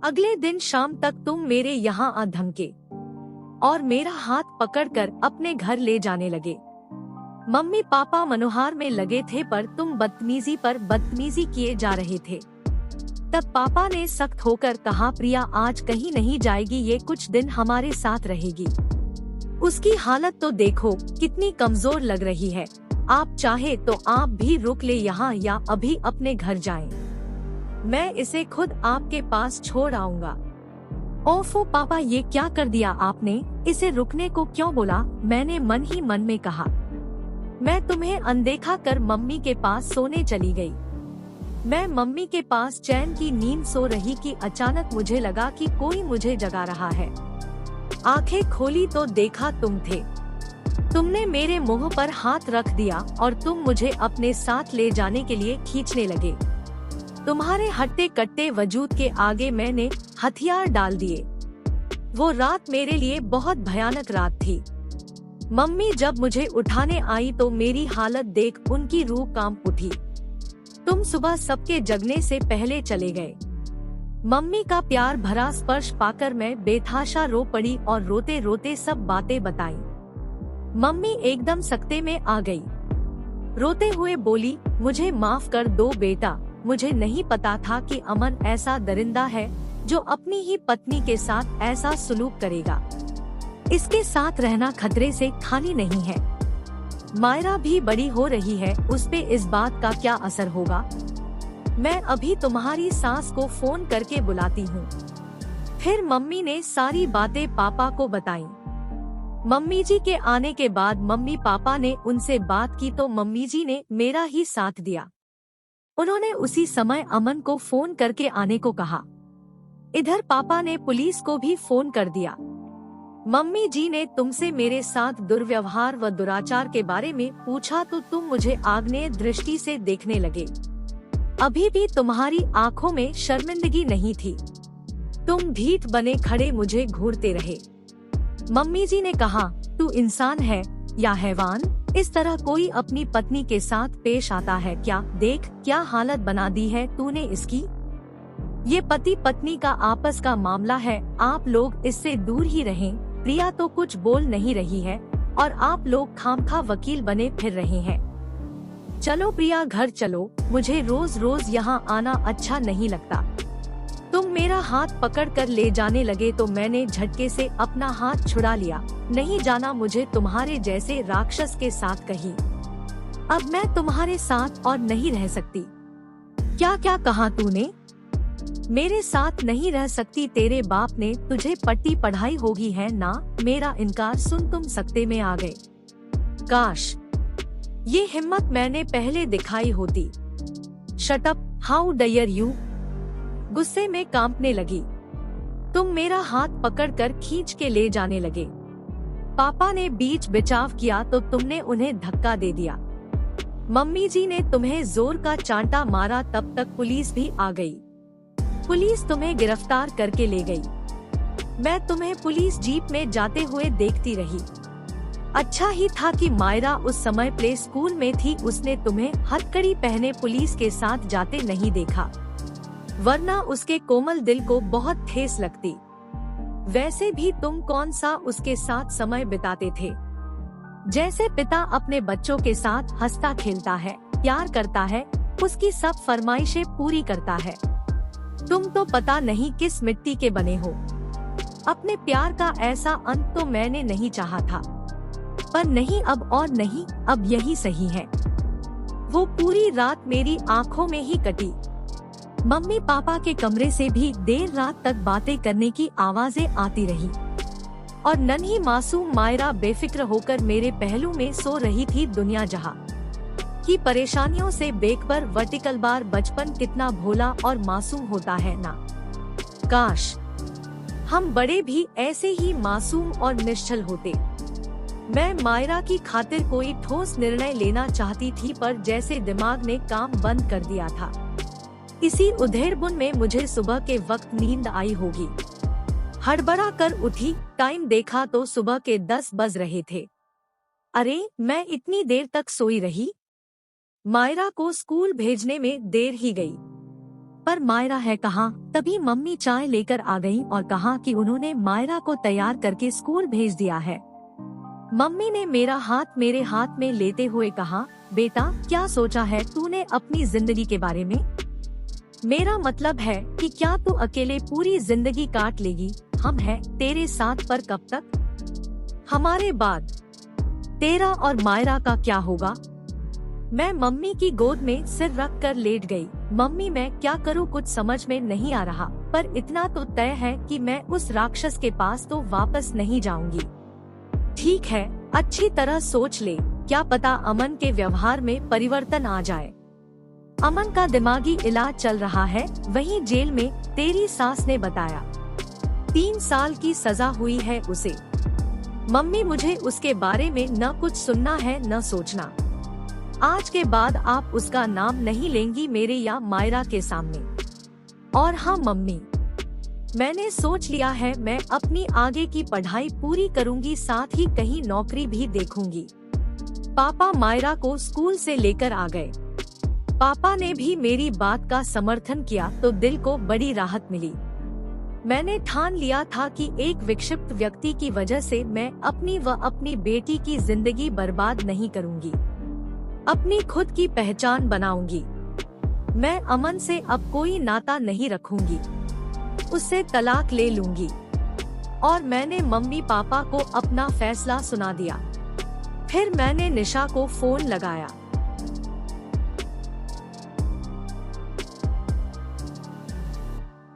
अगले दिन शाम तक तुम मेरे यहाँ आ धमके और मेरा हाथ पकड़कर अपने घर ले जाने लगे। मम्मी पापा मनोहार में लगे थे पर तुम बदतमीजी पर बदतमीजी किए जा रहे थे। तब पापा ने सख्त होकर कहा, प्रिया आज कहीं नहीं जाएगी, ये कुछ दिन हमारे साथ रहेगी। उसकी हालत तो देखो कितनी कमजोर लग रही है, आप चाहे तो आप भी रुक ले यहाँ या अभी अपने घर जाएं। मैं इसे खुद आपके पास छोड़ आऊंगा। ओफो पापा ये क्या कर दिया आपने, इसे रुकने को क्यों बोला, मैंने मन ही मन में कहा। मैं तुम्हें अनदेखा कर मम्मी के पास सोने चली गई। मैं मम्मी के पास चैन की नींद सो रही कि अचानक मुझे लगा कि कोई मुझे जगा रहा है। आंखें खोली तो देखा तुम थे। तुमने मेरे मुंह पर हाथ रख दिया और तुम मुझे अपने साथ ले जाने के लिए खींचने लगे। तुम्हारे हट्टे कट्टे वजूद के आगे मैंने हथियार डाल दिए। वो रात मेरे लिए बहुत भयानक रात थी। मम्मी जब मुझे उठाने आई तो मेरी हालत देख उनकी रूह कांप उठी। तुम सुबह सबके जगने से पहले चले गए। मम्मी का प्यार भरा स्पर्श पाकर मैं बेतहाशा रो पड़ी और रोते रोते सब बातें बताई। मम्मी एकदम सकते में आ गई। रोते हुए बोली, मुझे माफ कर दो बेटा, मुझे नहीं पता था कि अमन ऐसा दरिंदा है जो अपनी ही पत्नी के साथ ऐसा सलूक करेगा। इसके साथ रहना खतरे से खाली नहीं है। मायरा भी बड़ी हो रही है, उस पे इस बात का क्या असर होगा। मैं अभी तुम्हारी सास को फोन करके बुलाती हूँ। फिर मम्मी ने सारी बातें पापा को बताईं। मम्मी जी के आने के बाद मम्मी पापा ने उनसे बात की तो मम्मी जी ने मेरा ही साथ दिया। उन्होंने उसी समय अमन को फोन करके आने को कहा। इधर पापा ने पुलिस को भी फोन कर दिया। मम्मी जी ने तुमसे मेरे साथ दुर्व्यवहार व दुराचार के बारे में पूछा तो तुम मुझे आग्नेय दृष्टि से देखने लगे। अभी भी तुम्हारी आंखों में शर्मिंदगी नहीं थी। तुम ढीठ बने खड़े मुझे घूरते रहे। मम्मी जी ने कहा, तू इंसान है या हैवान, इस तरह कोई अपनी पत्नी के साथ पेश आता है क्या? देख क्या हालत बना दी है तूने इसकी। ये पति पत्नी का आपस का मामला है, आप लोग इससे दूर ही रहें। प्रिया तो कुछ बोल नहीं रही है और आप लोग खामखा वकील बने फिर रहे हैं। चलो प्रिया घर चलो, मुझे रोज रोज यहाँ आना अच्छा नहीं लगता। तुम मेरा हाथ पकड़कर ले जाने लगे तो मैंने झटके से अपना हाथ छुड़ा लिया। नहीं जाना मुझे तुम्हारे जैसे राक्षस के साथ कहीं। अब मैं तुम्हारे साथ और नहीं रह सकती। क्या क्या कहा तूने? मेरे साथ नहीं रह सकती? तेरे बाप ने तुझे पट्टी पढ़ाई होगी है ना। मेरा इनकार सुन तुम सकते में आ गए। काश ये हिम्मत मैंने पहले दिखाई होती। Shut up, how dare you. गुस्से में कांपने लगी। तुम मेरा हाथ पकड़कर खींच के ले जाने लगे। पापा ने बीच बचाव किया तो तुमने उन्हें धक्का दे दिया। मम्मी जी ने तुम्हें जोर का चांटा मारा, तब तक पुलिस भी आ गई। पुलिस तुम्हें गिरफ्तार करके ले गई। मैं तुम्हें पुलिस जीप में जाते हुए देखती रही। अच्छा ही था कि मायरा उस समय प्ले स्कूल में थी, उसने तुम्हें हथकड़ी पहने पुलिस के साथ जाते नहीं देखा, वरना उसके कोमल दिल को बहुत ठेस लगती। वैसे भी तुम कौन सा उसके साथ समय बिताते थे। जैसे पिता अपने बच्चों के साथ हंसता खेलता है, प्यार करता है, उसकी सब फरमाइशें पूरी करता है। तुम तो पता नहीं किस मिट्टी के बने हो। अपने प्यार का ऐसा अंत तो मैंने नहीं चाहा था, पर नहीं अब और नहीं, अब यही सही है। वो पूरी रात मेरी आंखों में ही कटी। मम्मी पापा के कमरे से भी देर रात तक बातें करने की आवाजें आती रही और नन्ही मासूम मायरा बेफिक्र होकर मेरे पहलू में सो रही थी। दुनिया जहां की परेशानियों से बेखबर वर्टिकल बार बचपन कितना भोला और मासूम होता है ना। काश हम बड़े भी ऐसे ही मासूम और निश्चल होते। मैं मायरा की खातिर कोई ठोस निर्णय लेना चाहती थी, पर जैसे दिमाग ने काम बंद कर दिया था। इसी उधेड़बुन में मुझे सुबह के वक्त नींद आई होगी। हड़बड़ा कर उठी, टाइम देखा तो सुबह के 10 बज रहे थे। अरे मैं इतनी देर तक सोई रही। मायरा को स्कूल भेजने में देर ही गई। पर मायरा है कहाँ। तभी मम्मी चाय लेकर आ गईं और कहा कि उन्होंने मायरा को तैयार करके स्कूल भेज दिया है। मम्मी ने मेरा हाथ मेरे हाथ में लेते हुए कहा, बेटा क्या सोचा है तूने अपनी जिंदगी के बारे में? मेरा मतलब है कि क्या तू अकेले पूरी जिंदगी काट लेगी? हम हैं तेरे साथ, पर कब तक? हमारे बाद तेरा और मायरा का क्या होगा? मैं मम्मी की गोद में सिर रख कर लेट गई। मम्मी मैं क्या करूँ कुछ समझ में नहीं आ रहा, पर इतना तो तय है कि मैं उस राक्षस के पास तो वापस नहीं जाऊंगी। ठीक है, अच्छी तरह सोच ले, क्या पता अमन के व्यवहार में परिवर्तन आ जाए। अमन का दिमागी इलाज चल रहा है, वहीं जेल में, तेरी सास ने बताया। 3 साल की सजा हुई है उसे। मम्मी मुझे उसके बारे में न कुछ सुनना है न सोचना। आज के बाद आप उसका नाम नहीं लेंगी मेरे या मायरा के सामने। और हाँ मम्मी, मैंने सोच लिया है मैं अपनी आगे की पढ़ाई पूरी करूंगी, साथ ही कहीं नौकरी भी देखूंगी। पापा मायरा को स्कूल से लेकर आ गए। पापा ने भी मेरी बात का समर्थन किया तो दिल को बड़ी राहत मिली। मैंने ठान लिया था कि एक विक्षिप्त व्यक्ति की वजह से मैं अपनी व अपनी बेटी की जिंदगी बर्बाद नहीं करूंगी। अपनी खुद की पहचान बनाऊंगी। मैं अमन से अब कोई नाता नहीं रखूंगी, उससे तलाक ले लूंगी। और मैंने मम्मी पापा को अपना फैसला सुना दिया। फिर मैंने निशा को फोन लगाया।